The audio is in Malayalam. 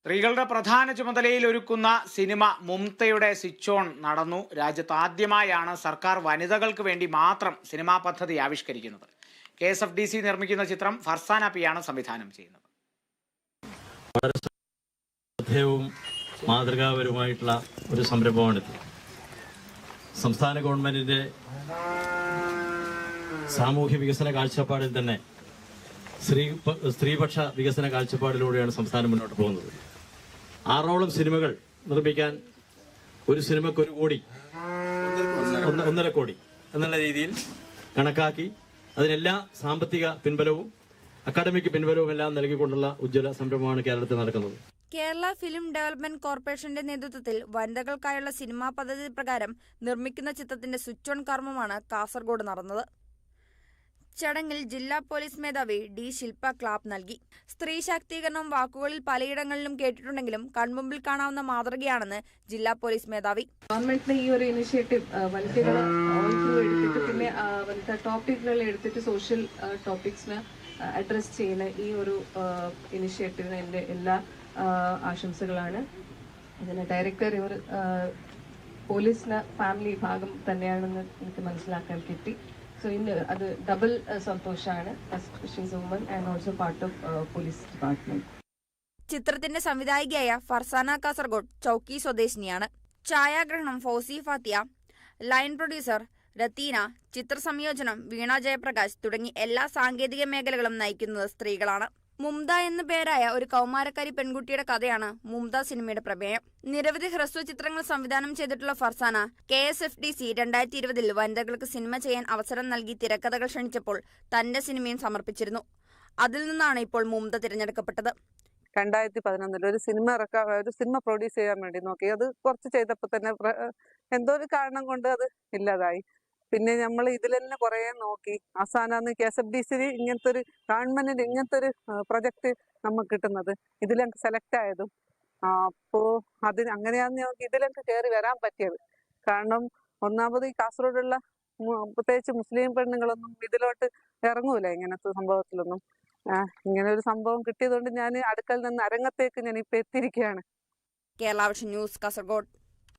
സ്ത്രീകളുടെ പ്രധാന ചുമതലയിൽ ഒരുക്കുന്ന സിനിമ മുംതയുടെ സ്വിച്ച് ഓൺ നടന്നു. രാജ്യത്ത് ആദ്യമായാണ് സർക്കാർ വനിതകൾക്ക് വേണ്ടി മാത്രം സിനിമാ പദ്ധതി ആവിഷ്കരിക്കുന്നത്. KSFDC നിർമ്മിക്കുന്ന ചിത്രം ഫർസാന പിയാണ് സംവിധാനം ചെയ്യുന്നത്. വളരെ ശ്രദ്ധേയവും മാതൃകാപരവുമായിട്ടുള്ള ഒരു സംരംഭമാണിത്. സംസ്ഥാന ഗവൺമെന്റിന്റെ സാമൂഹ്യ വികസന കാഴ്ചപ്പാടിൽ തന്നെ സ്ത്രീപക്ഷ വികസന കാഴ്ചപ്പാടിലൂടെയാണ് സംസ്ഥാനം മുന്നോട്ട് പോകുന്നത്. 6ഓളം സിനിമകൾ നിർമ്മിക്കാൻ ഒരു സിനിമയ്ക്ക് 1 കോടി 1.5 കോടി എന്നുള്ള രീതിയിൽ കണക്കാക്കി അതിനെല്ലാ സാമ്പത്തിക പിൻബലവും അക്കാദമിക് പിൻബലവും എല്ലാം നൽകിക്കൊണ്ടുള്ള ഉജ്ജ്വല സംരംഭമാണ് കേരളത്തിൽ നടക്കുന്നത്. കേരള ഫിലിം ഡെവലപ്മെന്റ് കോർപ്പറേഷന്റെ നേതൃത്വത്തിൽ വനിതകൾക്കായുള്ള സിനിമാ പദ്ധതി പ്രകാരം നിർമ്മിക്കുന്ന ചിത്രത്തിന്റെ സ്വിച്ച് ഓൺ കർമ്മമാണ് കാസർഗോഡ് നടന്നത്. ചടങ്ങിൽ ജില്ലാ പോലീസ് മേധാവി D. ശില്പ ക്ലാപ്പ് നൽകി. സ്ത്രീ ശാക്തീകരണം വാക്കുകളിൽ പലയിടങ്ങളിലും കേട്ടിട്ടുണ്ടെങ്കിലും കൺമുമ്പിൽ കാണാവുന്ന മാതൃകയാണെന്ന് ജില്ലാ പോലീസ് മേധാവി. ഗവൺമെന്റിന്റെ ഈ ഒരു ഇനിഷ്യേറ്റീവ് വനിതകളെ എടുത്തിട്ട് പിന്നെ വനിതാ ടോപ്പിക്കുകൾ എടുത്തിട്ട് സോഷ്യൽ ടോപ്പിക്സിന് അഡ്രസ് ചെയ്യുന്ന ഈ ഒരു ഇനിഷ്യേറ്റീവിന് എൻ്റെ എല്ലാ ആശംസകളാണ്. ഇതിന് ഡയറക്ടർ ഇവർ പോലീസിന് ഫാമിലി ഭാഗം തന്നെയാണെന്ന് എനിക്ക് മനസ്സിലാക്കാൻ കിട്ടി. So അത് ഡബിൾ സന്തോഷമാണ്. She's a woman and also part of police department. ചിത്രത്തിന്റെ സംവിധായികയായ ഫർസാന കാസർഗോഡ് ചൌക്കി സ്വദേശിനിയാണ്. ഛായാഗ്രഹണം ഫൗസി ഫാത്തിയ, ലൈൻ പ്രൊഡ്യൂസർ രത്തീന, ചിത്രസംയോജനം വീണ ജയപ്രകാശ് തുടങ്ങി എല്ലാ സാങ്കേതിക മേഖലകളും നയിക്കുന്നത് സ്ത്രീകളാണ്. മുംത എന്നു പേരായ ഒരു കൗമാരക്കാരി പെൺകുട്ടിയുടെ കഥയാണ് മുംത സിനിമയുടെ പ്രമേയം. നിരവധി ഹ്രസ്വ ചിത്രങ്ങൾ സംവിധാനം ചെയ്തിട്ടുള്ള ഫർസാന KSFDC 2020 വനിതകൾക്ക് സിനിമ ചെയ്യാൻ അവസരം നൽകി തിരക്കഥകൾ ക്ഷണിച്ചപ്പോൾ തന്റെ സിനിമയും സമർപ്പിച്ചിരുന്നു. അതിൽ നിന്നാണ് ഇപ്പോൾ മുംത തിരഞ്ഞെടുക്കപ്പെട്ടത്. 2011 ഒരു സിനിമ പ്രൊഡ്യൂസ് ചെയ്യാൻ വേണ്ടി നോക്കി. അത് കുറച്ച് ചെയ്തപ്പോൾ തന്നെ എന്തോ ഒരു കാരണം കൊണ്ട് അത് ഇല്ലാതായി. പിന്നെ നമ്മൾ ഇതിൽ തന്നെ കുറെ നോക്കി. അവസാനം KSFDC ഇങ്ങനത്തെ ഒരു ഗവൺമെന്റിന്റെ ഇങ്ങനത്തെ ഒരു പ്രൊജക്ട് നമുക്ക് കിട്ടുന്നത് ഇതിലെനിക്ക് സെലക്ട് ആയതും. അപ്പോൾ അങ്ങനെയാന്ന് നമുക്ക് ഇതിലെനിക്ക് കയറി വരാൻ പറ്റിയത്. കാരണം ഒന്നാമത് ഈ കാസർഗോഡുള്ള പ്രത്യേകിച്ച് മുസ്ലിം പെണ്ണുങ്ങളൊന്നും ഇതിലോട്ട് ഇറങ്ങൂല ഇങ്ങനത്തെ സംഭവത്തിലൊന്നും. ഇങ്ങനെ ഒരു സംഭവം കിട്ടിയതുകൊണ്ട് ഞാൻ അടുക്കൽ നിന്ന് അരങ്ങത്തേക്ക് ഞാൻ ഇപ്പൊ എത്തിയിരിക്കുകയാണ്. Kerala vision news, Kasaragod.